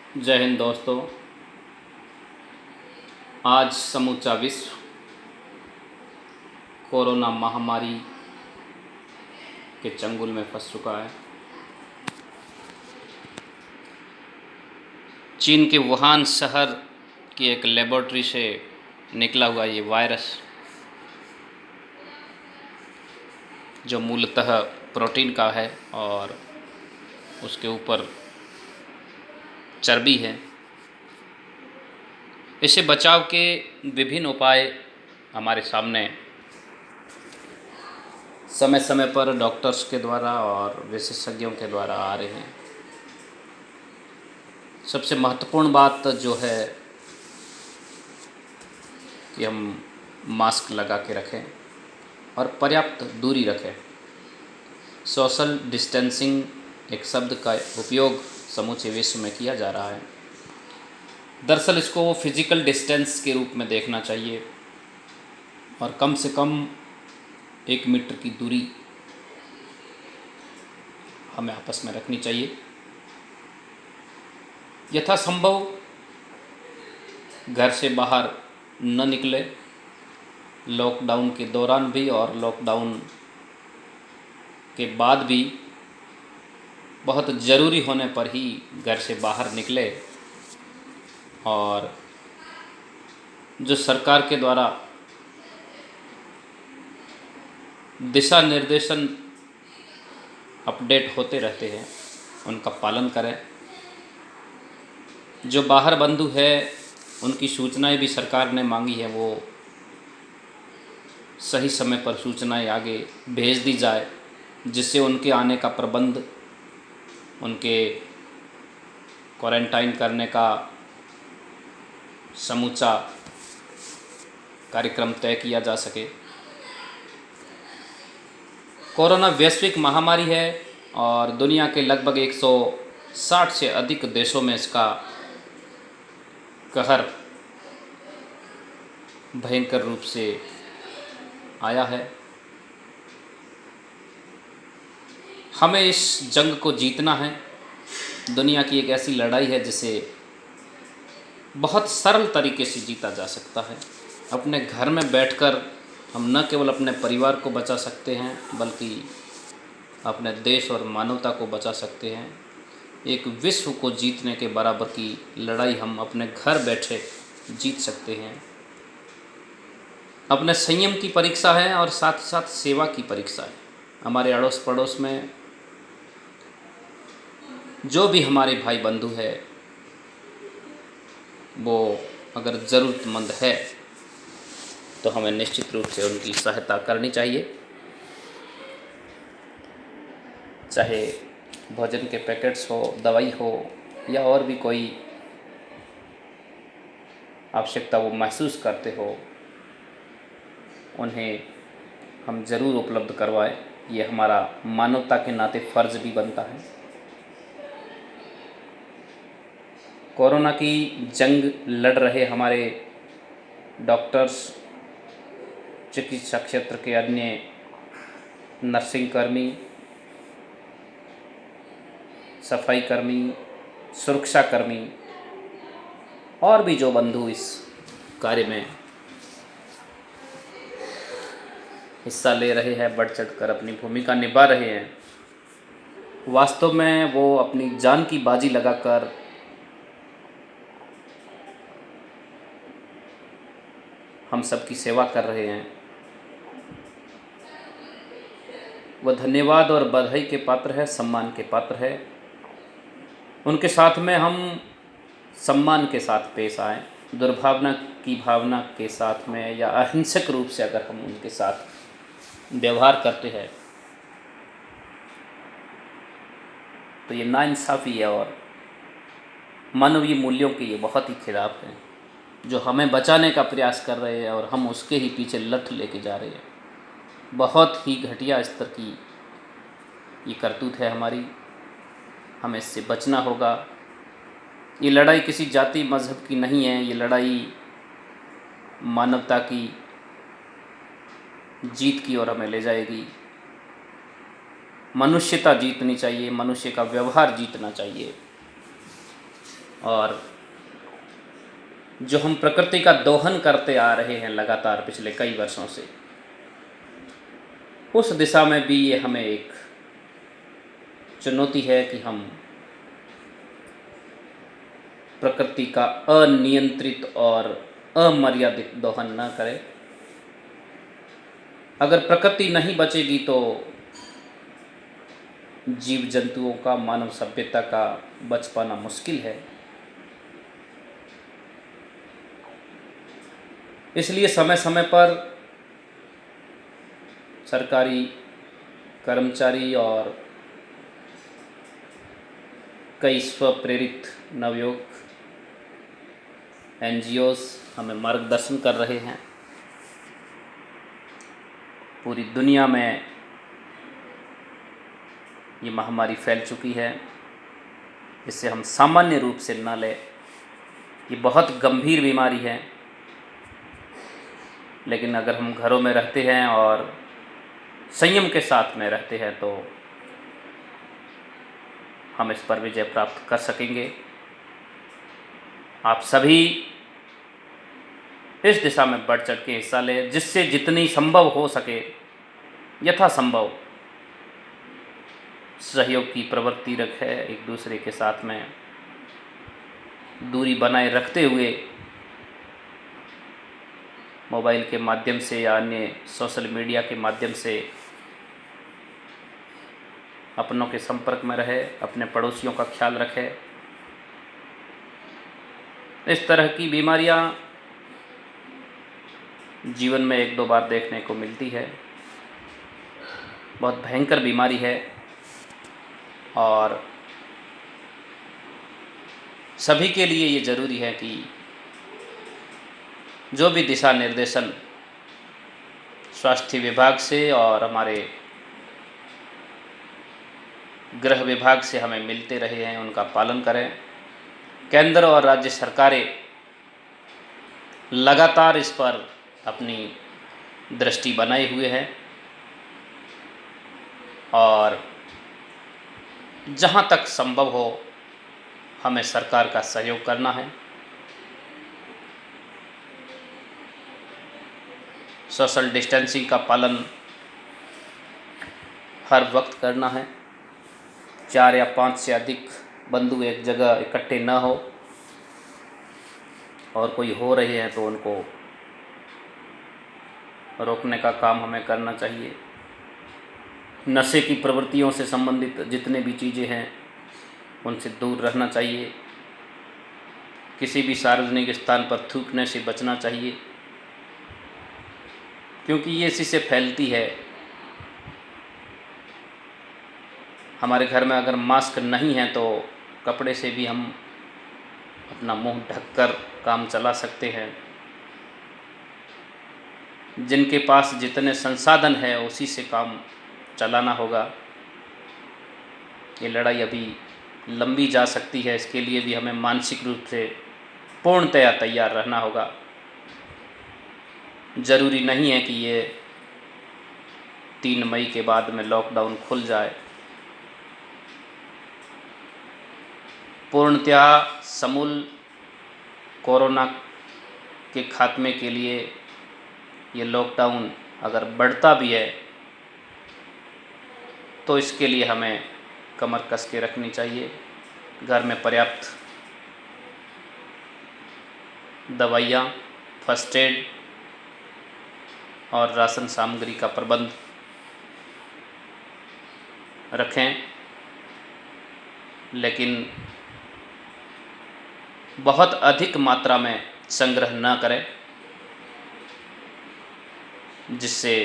जय हिंद दोस्तों। आज समूचा विश्व कोरोना महामारी के चंगुल में फंस चुका है। चीन के वुहान शहर की एक लेबोरेटरी से निकला हुआ ये वायरस, जो मूलतः प्रोटीन का है और उसके ऊपर चर्बी है, इससे बचाव के विभिन्न उपाय हमारे सामने समय समय पर डॉक्टर्स के द्वारा और विशेषज्ञों के द्वारा आ रहे हैं। सबसे महत्वपूर्ण बात जो है कि हम मास्क लगा के रखें और पर्याप्त दूरी रखें। सोशल डिस्टेंसिंग एक शब्द का उपयोग समूचे विश्व में किया जा रहा है। दरअसल इसको वो फिज़िकल डिस्टेंस के रूप में देखना चाहिए और कम से कम 1 मीटर की दूरी हमें आपस में रखनी चाहिए। यथासंभव घर से बाहर न निकले, लॉकडाउन के दौरान भी और लॉकडाउन के बाद भी बहुत ज़रूरी होने पर ही घर से बाहर निकले। और जो सरकार के द्वारा दिशा निर्देशन अपडेट होते रहते हैं उनका पालन करें। जो बाहर बंधु है उनकी सूचनाएं भी सरकार ने मांगी है, वो सही समय पर सूचनाएं आगे भेज दी जाए, जिससे उनके आने का प्रबंध, उनके क्वारंटाइन करने का समूचा कार्यक्रम तय किया जा सके। कोरोना वैश्विक महामारी है और दुनिया के लगभग 160 से अधिक देशों में इसका कहर भयंकर रूप से आया है। हमें इस जंग को जीतना है। दुनिया की एक ऐसी लड़ाई है जिसे बहुत सरल तरीके से जीता जा सकता है। अपने घर में बैठकर हम न केवल अपने परिवार को बचा सकते हैं, बल्कि अपने देश और मानवता को बचा सकते हैं। एक विश्व को जीतने के बराबर की लड़ाई हम अपने घर बैठे जीत सकते हैं। अपने संयम की परीक्षा है और साथ ही साथ सेवा की परीक्षा है। हमारे अड़ोस पड़ोस में जो भी हमारे भाई बंधु है, वो अगर ज़रूरतमंद है तो हमें निश्चित रूप से उनकी सहायता करनी चाहिए। चाहे भोजन के पैकेट्स हो, दवाई हो या और भी कोई आवश्यकता वो महसूस करते हो, उन्हें हम ज़रूर उपलब्ध करवाएं। ये हमारा मानवता के नाते फ़र्ज़ भी बनता है। कोरोना की जंग लड़ रहे हमारे डॉक्टर्स, चिकित्सा क्षेत्र के अन्य नर्सिंग कर्मी, सफाई कर्मी, सुरक्षा कर्मी और भी जो बंधु इस कार्य में हिस्सा ले रहे हैं, बढ़ चढ़कर अपनी भूमिका निभा रहे हैं, वास्तव में वो अपनी जान की बाजी लगाकर हम सब की सेवा कर रहे हैं। वह धन्यवाद और बधाई के पात्र है, सम्मान के पात्र है। उनके साथ में हम सम्मान के साथ पेश आएँ। दुर्भावना की भावना के साथ में या अहिंसक रूप से अगर हम उनके साथ व्यवहार करते हैं तो ये नाइंसाफ़ी है और मानवीय मूल्यों के ये बहुत ही खिलाफ है। जो हमें बचाने का प्रयास कर रहे हैं और हम उसके ही पीछे लठ लेके जा रहे हैं। बहुत ही घटिया स्तर की ये करतूत है हमारी। हमें इससे बचना होगा। ये लड़ाई किसी जाति मज़हब की नहीं है, ये लड़ाई मानवता की जीत की ओर हमें ले जाएगी। मनुष्यता जीतनी चाहिए, मनुष्य का व्यवहार जीतना चाहिए। और जो हम प्रकृति का दोहन करते आ रहे हैं लगातार पिछले कई वर्षों से, उस दिशा में भी ये हमें एक चुनौती है कि हम प्रकृति का अनियंत्रित और अमर्यादित दोहन न करें। अगर प्रकृति नहीं बचेगी तो जीव जंतुओं का, मानव सभ्यता का बच पाना मुश्किल है। इसलिए समय समय पर सरकारी कर्मचारी और कई स्वप्रेरित नवयुवक NGOs हमें मार्गदर्शन कर रहे हैं। पूरी दुनिया में ये महामारी फैल चुकी है। इसे हम सामान्य रूप से न लें, ये बहुत गंभीर बीमारी है। लेकिन अगर हम घरों में रहते हैं और संयम के साथ में रहते हैं तो हम इस पर विजय प्राप्त कर सकेंगे। आप सभी इस दिशा में बढ़ चढ़ के हिस्सा लें, जिससे जितनी संभव हो सके यथासंभव सहयोग की प्रवृत्ति रखें। एक दूसरे के साथ में दूरी बनाए रखते हुए मोबाइल के माध्यम से या अन्य सोशल मीडिया के माध्यम से अपनों के संपर्क में रहे, अपने पड़ोसियों का ख्याल रखें। इस तरह की बीमारियां जीवन में एक दो बार देखने को मिलती है। बहुत भयंकर बीमारी है और सभी के लिए ये ज़रूरी है कि जो भी दिशा निर्देशन स्वास्थ्य विभाग से और हमारे गृह विभाग से हमें मिलते रहे हैं, उनका पालन करें। केंद्र और राज्य सरकारें लगातार इस पर अपनी दृष्टि बनाए हुए हैं और जहां तक संभव हो हमें सरकार का सहयोग करना है। सोशल डिस्टेंसिंग का पालन हर वक्त करना है। 4 या 5 से अधिक बंधु एक जगह इकट्ठे न हो, और कोई हो रहे हैं तो उनको रोकने का काम हमें करना चाहिए। नशे की प्रवृत्तियों से संबंधित जितने भी चीज़ें हैं उनसे दूर रहना चाहिए। किसी भी सार्वजनिक स्थान पर थूकने से बचना चाहिए, क्योंकि ये इसी से फैलती है। हमारे घर में अगर मास्क नहीं है तो कपड़े से भी हम अपना मुंह ढककर काम चला सकते हैं। जिनके पास जितने संसाधन है उसी से काम चलाना होगा। ये लड़ाई अभी लंबी जा सकती है, इसके लिए भी हमें मानसिक रूप से पूर्णतया तैयार रहना होगा। ज़रूरी नहीं है कि ये 3 मई के बाद में लॉकडाउन खुल जाए। पूर्णतया समूल कोरोना के खात्मे के लिए ये लॉकडाउन अगर बढ़ता भी है तो इसके लिए हमें कमर कस के रखनी चाहिए। घर में पर्याप्त दवाइयाँ, फर्स्ट एड और राशन सामग्री का प्रबंध रखें, लेकिन बहुत अधिक मात्रा में संग्रह न करें, जिससे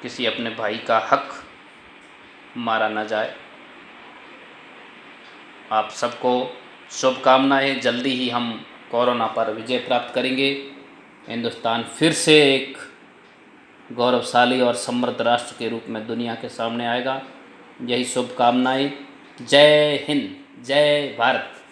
किसी अपने भाई का हक मारा न जाए। आप सबको शुभकामनाएं। जल्दी ही हम कोरोना पर विजय प्राप्त करेंगे। हिंदुस्तान फिर से एक गौरवशाली और समृद्ध राष्ट्र के रूप में दुनिया के सामने आएगा। यही शुभकामनाएं। जय हिंद, जय भारत।